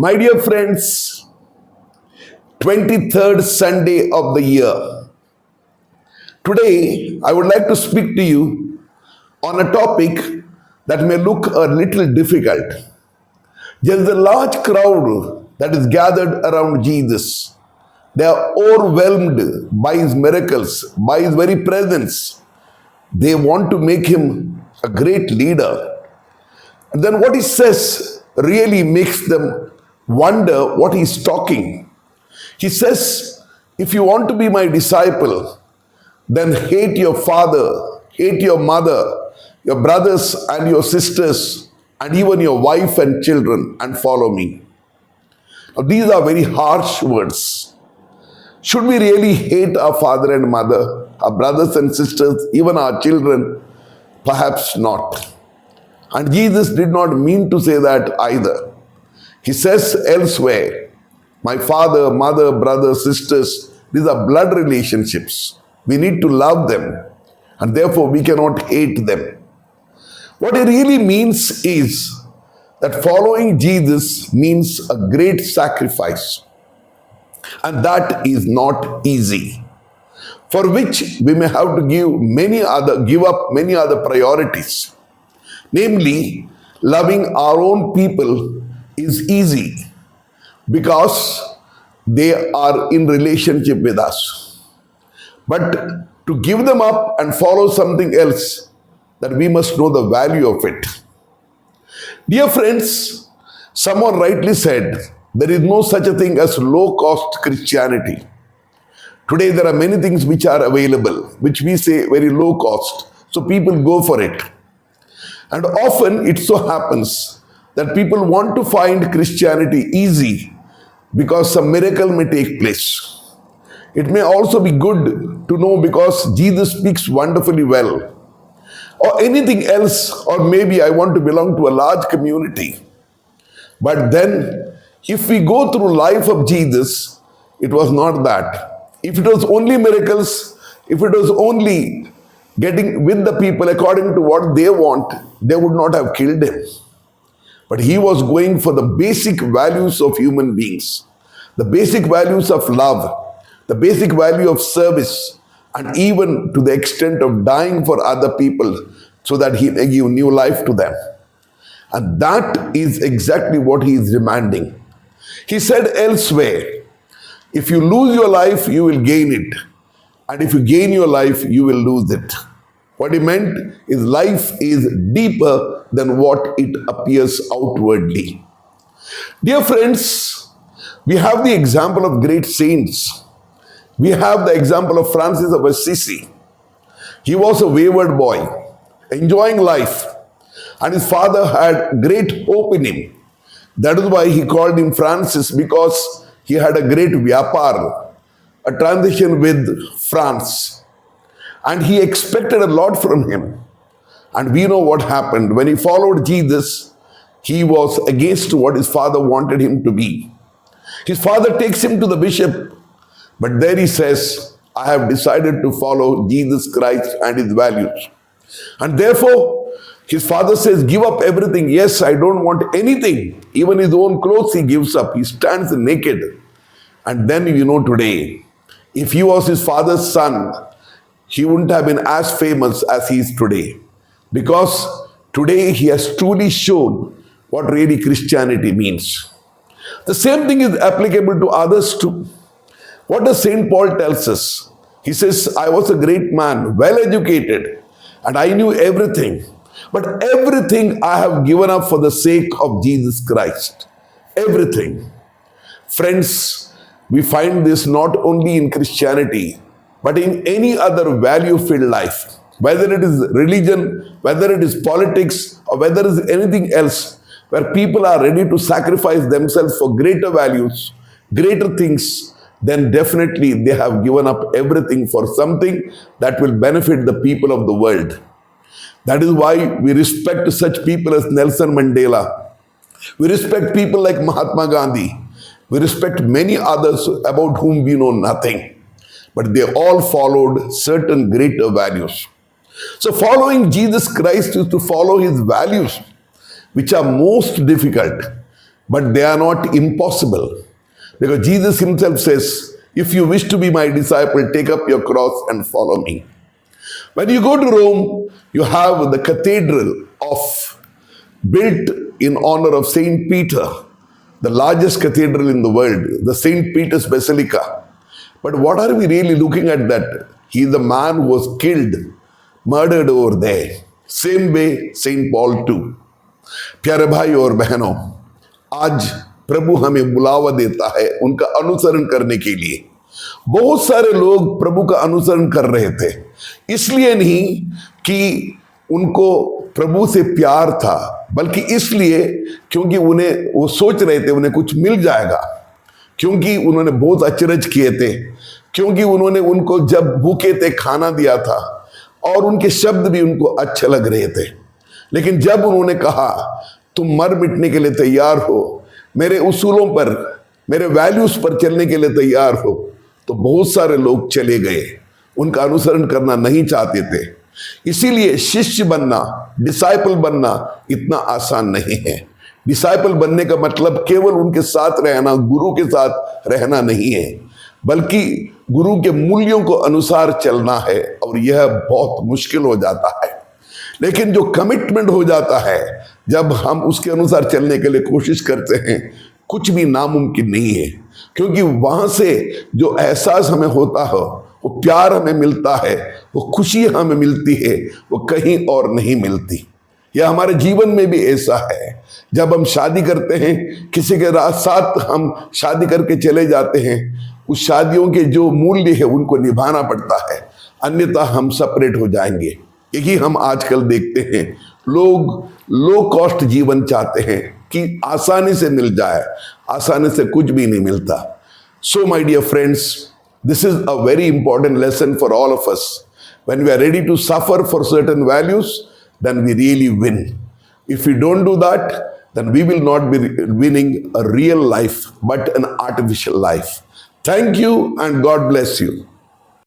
My dear friends, 23rd Sunday of the year. Today, I would like to speak to you on a topic that may look a little difficult. There is a large crowd that is gathered around Jesus. They are overwhelmed by his miracles, by his very presence. They want to make him a great leader. And then what he says really makes them wonder what he's talking. He says, if you want to be my disciple, then hate your father, hate your mother, your brothers and your sisters, and even your wife and children, and follow me. Now, these are very harsh words. Should we really hate our father and mother, our brothers and sisters, even our children? Perhaps not. And Jesus did not mean to say that either. He says elsewhere, my father, mother, brothers, sisters, these are blood relationships. We need to love them, and therefore we cannot hate them. What it really means is that following Jesus means a great sacrifice. And that is not easy, for which we may have to give up many other priorities. Namely, loving our own people is easy because they are in relationship with us. But to give them up and follow something else, that we must know the value of it. Dear friends, someone rightly said, there is no such a thing as low-cost Christianity. Today there are many things which are available, which we say very low cost. So people go for it. And often it so happens that people want to find Christianity easy because some miracle may take place. It may also be good to know because Jesus speaks wonderfully well. Or anything else, or maybe I want to belong to a large community. But then, if we go through life of Jesus, it was not that. If it was only miracles, if it was only getting with the people according to what they want, they would not have killed him. But he was going for the basic values of human beings, the basic values of love, the basic value of service, and even to the extent of dying for other people so that he may give new life to them. And that is exactly what he is demanding. He said elsewhere, if you lose your life, you will gain it. And if you gain your life, you will lose it. What he meant is life is deeper than what it appears outwardly. Dear friends, we have the example of great saints. We have the example of Francis of Assisi. He was a wayward boy, enjoying life, and his father had great hope in him. That is why he called him Francis, because he had a great vyapar, a transition with France. And he expected a lot from him. And we know what happened. When he followed Jesus, he was against what his father wanted him to be. His father takes him to the bishop, but there he says, I have decided to follow Jesus Christ and his values. And therefore, his father says, give up everything. Yes, I don't want anything. Even his own clothes he gives up. He stands naked. And then today, if he was his father's son, he wouldn't have been as famous as he is today. Because today he has truly shown what really Christianity means. The same thing is applicable to others too. What does St. Paul tells us? He says, I was a great man, well educated, and I knew everything. But everything I have given up for the sake of Jesus Christ. Everything. Friends, we find this not only in Christianity, but in any other value-filled life. Whether it is religion, whether it is politics, or whether it is anything else, where people are ready to sacrifice themselves for greater values, greater things, then definitely they have given up everything for something that will benefit the people of the world. That is why we respect such people as Nelson Mandela. We respect people like Mahatma Gandhi. We respect many others about whom we know nothing. But they all followed certain greater values. So following Jesus Christ is to follow his values, which are most difficult. but they are not impossible. Because Jesus himself says, if you wish to be my disciple, take up your cross and follow me. When you go to Rome, you have the cathedral of built in honor of Saint Peter, the largest cathedral in the world, the Saint Peter's Basilica. But what are we really looking at that? He is the man who was killed, murdered over there. Same way Saint Paul too. प्यारे भाई और बहनों, आज प्रभु हमें बुलावा देता है उनका अनुसरण करने के लिए। बहुत सारे लोग प्रभु का अनुसरण कर रहे थे, इसलिए नहीं कि उनको प्रभु से प्यार था, बल्कि इसलिए क्योंकि उन्हें वो सोच रहे थे उन्हें कुछ मिल जाएगा, क्योंकि उन्होंने बहुत अचरज किए थे, क्योंकि उन्होंने उनको जब भूखे थे खाना दिया था और उनके शब्द भी उनको अच्छे लग रहे थे। लेकिन जब उन्होंने कहा तुम मर मिटने के लिए तैयार हो, मेरे उसूलों पर, मेरे वैल्यूज पर चलने के लिए तैयार हो, तो बहुत सारे लोग चले गए, उनका अनुसरण करना नहीं चाहते थे। इसीलिए शिष्य बनना, डिसाइपल बनना इतना आसान नहीं है। डिसाइपल बनने का मतलब केवल उनके साथ रहना, गुरु के साथ रहना नहीं है, बल्कि गुरु के मूल्यों को अनुसार चलना है, और यह बहुत मुश्किल हो जाता है। लेकिन जो कमिटमेंट हो जाता है, जब हम उसके अनुसार चलने के लिए कोशिश करते हैं, कुछ भी नामुमकिन नहीं है, क्योंकि वहां से जो एहसास हमें होता है, वो प्यार हमें मिलता है, वो खुशी हमें मिलती है, वो कहीं और नहीं मिलती। यह हमारे जीवन में भी ऐसा है। जब हम शादी करते हैं, किसी के साथ हम शादी करके चले जाते हैं, उस शादियों के जो मूल्य है उनको निभाना पड़ता है, अन्यथा हम सेपरेट हो जाएंगे। यही हम आजकल देखते हैं, लोग लो कॉस्ट जीवन चाहते हैं कि आसानी से मिल जाए, आसानी से कुछ भी नहीं मिलता। So my dear friends, this is a very important lesson for all of us. When we are ready to suffer for certain values, then we really win. If we don't do that, then we will not be winning a real life, but an artificial life. Thank you and God bless you.